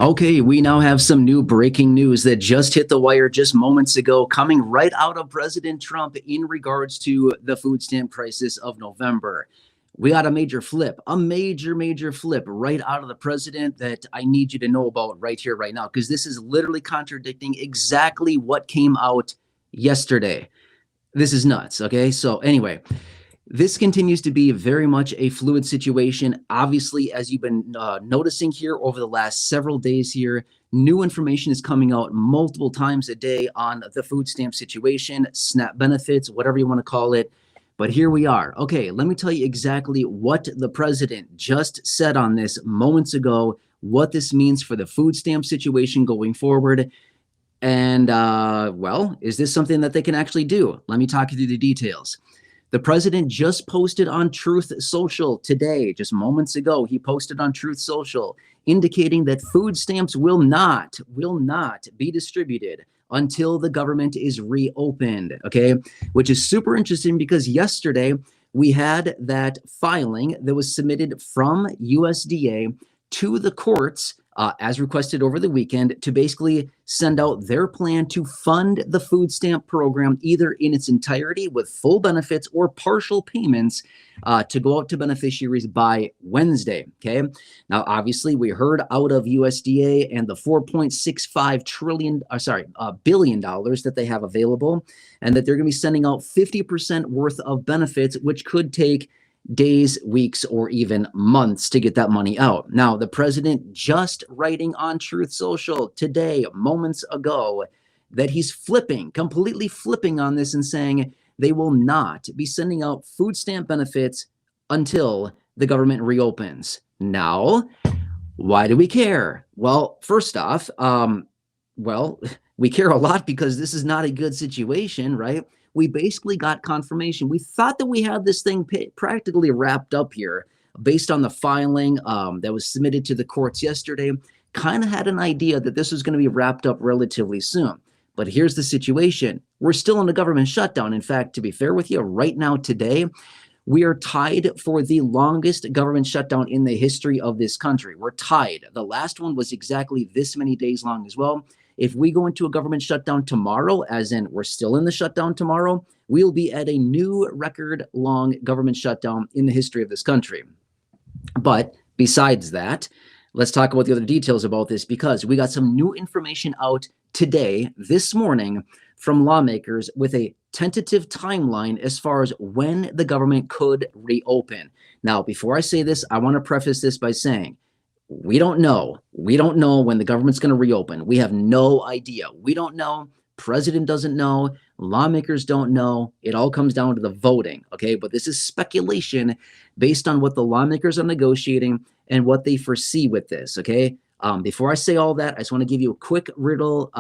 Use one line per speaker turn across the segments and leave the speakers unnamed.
Okay, we now have some new breaking news that just hit the wire just moments ago, coming right out of President Trump in regards to the food stamp crisis of November. We got a major flip, a major flip right out of the president that I need you to know about right here, right now, because this is literally contradicting exactly what came out yesterday. This is nuts. Okay. So, anyway, this continues to be very much a fluid situation. Obviously, as you've been noticing here over the last several days here, new information is coming out multiple times a day on the food stamp situation, SNAP benefits, whatever you want to call it. But here we are. Okay, let me tell you exactly what the president just said on this moments ago, what this means for the food stamp situation going forward. And, well, is this something that they can actually do? Let me talk you through the details. The president just posted on Truth Social today, just moments ago. He posted on Truth Social indicating that food stamps will not be distributed until the government is reopened, okay? Which is super interesting because yesterday we had that filing that was submitted from USDA to the courts as requested over the weekend to basically send out their plan to fund the food stamp program either in its entirety with full benefits or partial payments to go out to beneficiaries by Wednesday. Okay. Now, obviously, we heard out of USDA and the $4.65 billion that they have available, and that they're going to be sending out 50% worth of benefits, which could take days, weeks, or even months to get that money out. Now, the president just writing on Truth Social today, moments ago, that he's completely flipping on this and saying they will not be sending out food stamp benefits until the government reopens. Now, why do we care? Well, first off, we care a lot because this is not a good situation, right? We basically got confirmation. We thought that we had this thing practically wrapped up here based on the filing that was submitted to the courts yesterday. Kind of had an idea that this was going to be wrapped up relatively soon. But here's the situation. We're still in a government shutdown. In fact, to be fair with you, right now today, we are tied for the longest government shutdown in the history of this country. We're tied. The last one was exactly this many days long as well. If we go into a government shutdown tomorrow, as in we're still in the shutdown tomorrow, we'll be at a new record-long government shutdown in the history of this country. But besides that, let's talk about the other details about this, because we got some new information out today, this morning, from lawmakers with a tentative timeline as far as when the government could reopen. Now, before I say this, I want to preface this by saying, we don't know. We don't know when the government's going to reopen. We have no idea. We don't know. President doesn't know. Lawmakers don't know. It all comes down to the voting, okay? But this is speculation based on what the lawmakers are negotiating and what they foresee with this, okay? Before I say all that, I just want to give you a quick real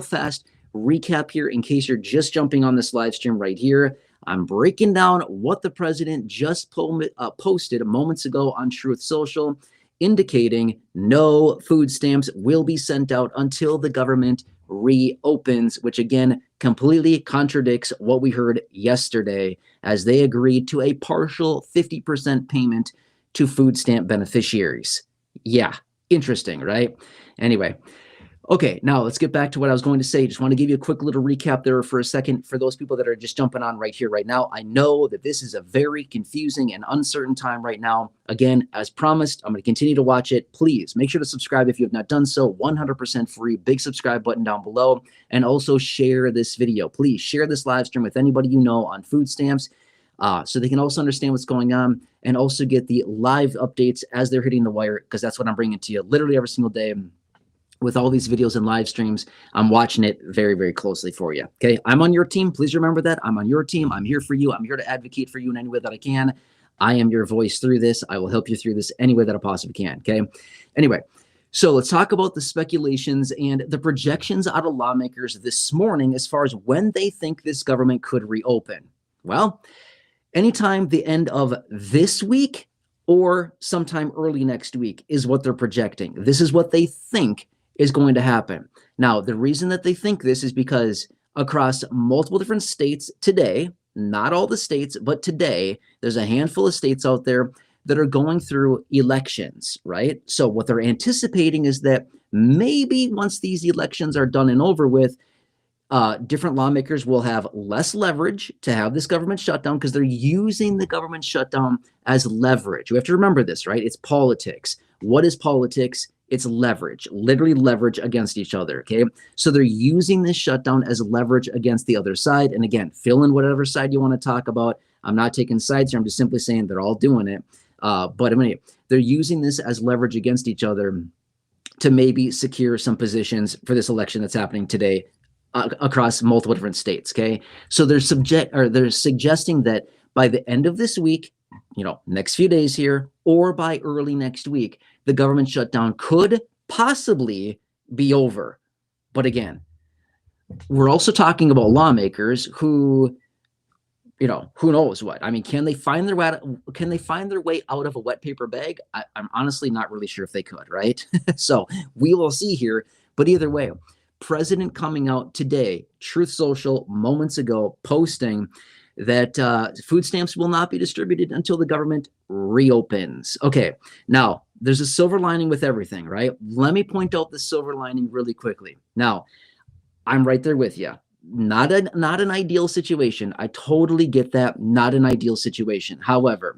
fast recap here in case you're just jumping on this live stream right here. I'm breaking down what the president just posted moments ago on Truth Social, indicating no food stamps will be sent out until the government reopens, which again completely contradicts what we heard yesterday as they agreed to a partial 50% payment to food stamp beneficiaries. Yeah, interesting, right? Anyway. Okay, now let's get back to what I was going to say. Just want to give you a quick little recap there for a second for those people that are just jumping on right here, right now. I know that this is a very confusing and uncertain time right now. Again, as promised, I'm going to continue to watch it. Please make sure to subscribe if you have not done so. 100% free. Big subscribe button down below. And also share this video. Please share this live stream with anybody you know on food stamps so they can also understand what's going on and also get the live updates as they're hitting the wire, because that's what I'm bringing to you literally every single day. With all these videos and live streams, I'm watching it very closely for you. Okay, I'm on your team. Please remember that. I'm on your team. I'm here for you. I'm here to advocate for you in any way that I can. I am your voice through this. I will help you through this any way that I possibly can. Okay. Anyway, so let's talk about the speculations and the projections out of lawmakers this morning as far as when they think this government could reopen. Well, anytime the end of this week or sometime early next week is what they're projecting. This is what they think is going to happen. Now, the reason that they think this is because across multiple different states today, not all the states, but today, there's a handful of states out there that are going through elections, right? So what they're anticipating is that maybe once these elections are done and over with, different lawmakers will have less leverage to have this government shutdown because they're using the government shutdown as leverage. We have to remember this, right? It's politics. What is politics? It's leverage, literally leverage against each other, okay? So they're using this shutdown as leverage against the other side. And again, fill in whatever side you want to talk about. I'm not taking sides here. I'm just simply saying they're all doing it. But I mean, they're using this as leverage against each other to maybe secure some positions for this election that's happening today across multiple different states, okay? So they're suggesting that by the end of this week, next few days here, or by early next week, the government shutdown could possibly be over. But again, we're also talking about lawmakers who, who knows what? I mean, can they find their way out of a wet paper bag? I'm honestly not really sure if they could, right? So we will see here. But either way, president coming out today, Truth Social, moments ago, posting that food stamps will not be distributed until the government reopens. Okay, now there's a silver lining with everything, right? Let me point out the silver lining really quickly. Now, I'm right there with you. Not an ideal situation. I totally get that. Not an ideal situation. However,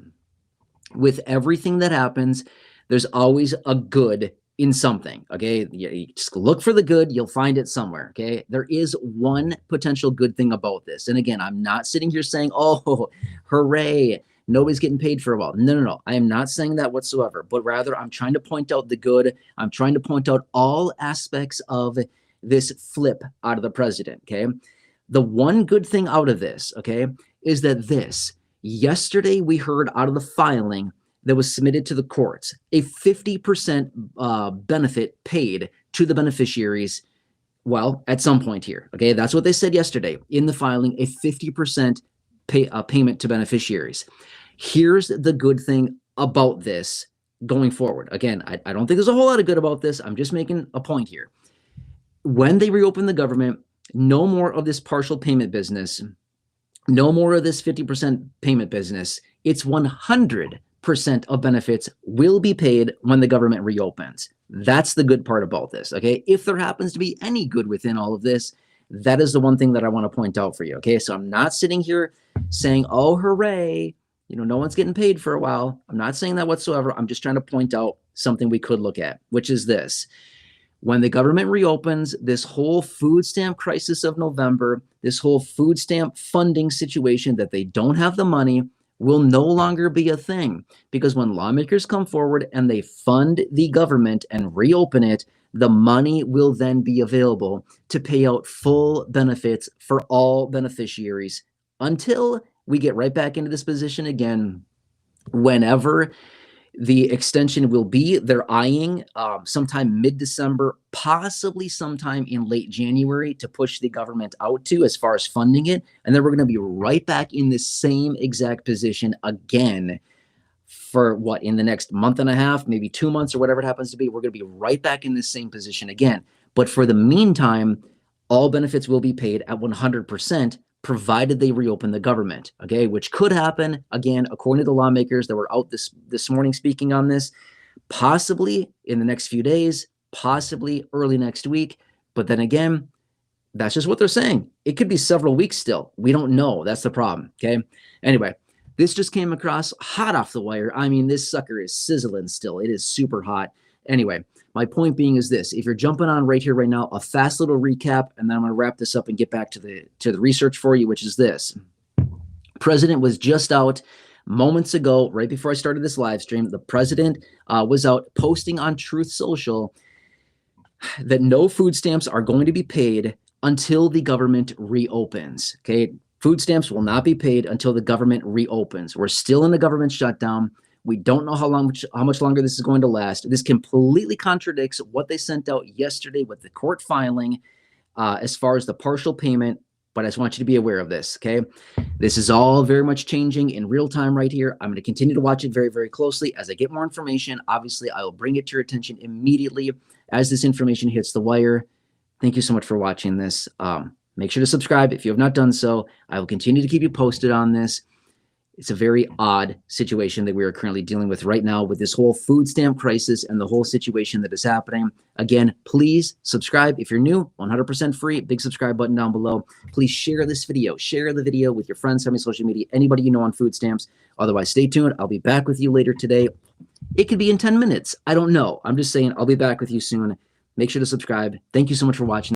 with everything that happens, there's always a good in something, okay? You just look for the good, you'll find it somewhere, okay? There is one potential good thing about this. And again, I'm not sitting here saying, oh, hooray, nobody's getting paid for a while. No. I am not saying that whatsoever, but rather I'm trying to point out the good. I'm trying to point out all aspects of this flip out of the president, okay? The one good thing out of this, okay, is that yesterday we heard out of the filing that was submitted to the courts, a 50% benefit paid to the beneficiaries, well, at some point here, okay? That's what they said yesterday in the filing, a 50% payment to beneficiaries. Here's the good thing about this going forward. Again, I don't think there's a whole lot of good about this. I'm just making a point here. When they reopen the government, no more of this partial payment business, no more of this 50% payment business. It's 100% of benefits will be paid when the government reopens. That's the good part about this, okay? If there happens to be any good within all of this, that is the one thing that I want to point out for you, okay? So I'm not sitting here saying, oh, hooray, no one's getting paid for a while. I'm not saying that whatsoever. I'm just trying to point out something we could look at, which is this. When the government reopens, this whole food stamp crisis of November, this whole food stamp funding situation that they don't have the money will no longer be a thing, because when lawmakers come forward and they fund the government and reopen it, the money will then be available to pay out full benefits for all beneficiaries until we get right back into this position again, whenever the extension will be. They're eyeing sometime mid-December, possibly sometime in late January to push the government out to as far as funding it. And then we're going to be right back in the same exact position again for what, in the next month and a half, maybe 2 months or whatever it happens to be. We're going to be right back in the same position again. But for the meantime, all benefits will be paid at 100%, provided they reopen the government, okay, which could happen, again, according to the lawmakers that were out this morning speaking on this, possibly in the next few days, possibly early next week. But then again, that's just what they're saying. It could be several weeks still. We don't know. That's the problem, okay? Anyway, this just came across hot off the wire. I mean, this sucker is sizzling still. It is super hot. Anyway, my point being is this: if you're jumping on right here, right now, a fast little recap, and then I'm going to wrap this up and get back to the research for you, which is this. President was just out moments ago, right before I started this live stream. The president was out posting on Truth Social that no food stamps are going to be paid until the government reopens. Okay, food stamps will not be paid until the government reopens. We're still in the government shutdown. We don't know how much longer this is going to last. This completely contradicts what they sent out yesterday with the court filing as far as the partial payment. But I just want you to be aware of this, okay? This is all very much changing in real time right here. I'm going to continue to watch it very, very closely. As I get more information, obviously, I will bring it to your attention immediately as this information hits the wire. Thank you so much for watching this. Make sure to subscribe if you have not done so. I will continue to keep you posted on this. It's a very odd situation that we are currently dealing with right now with this whole food stamp crisis and the whole situation that is happening. Again, please subscribe if you're new, 100% free, big subscribe button down below. Please share this video, share the video with your friends, family, social media, anybody you know on food stamps. Otherwise, stay tuned. I'll be back with you later today. It could be in 10 minutes. I don't know. I'm just saying I'll be back with you soon. Make sure to subscribe. Thank you so much for watching.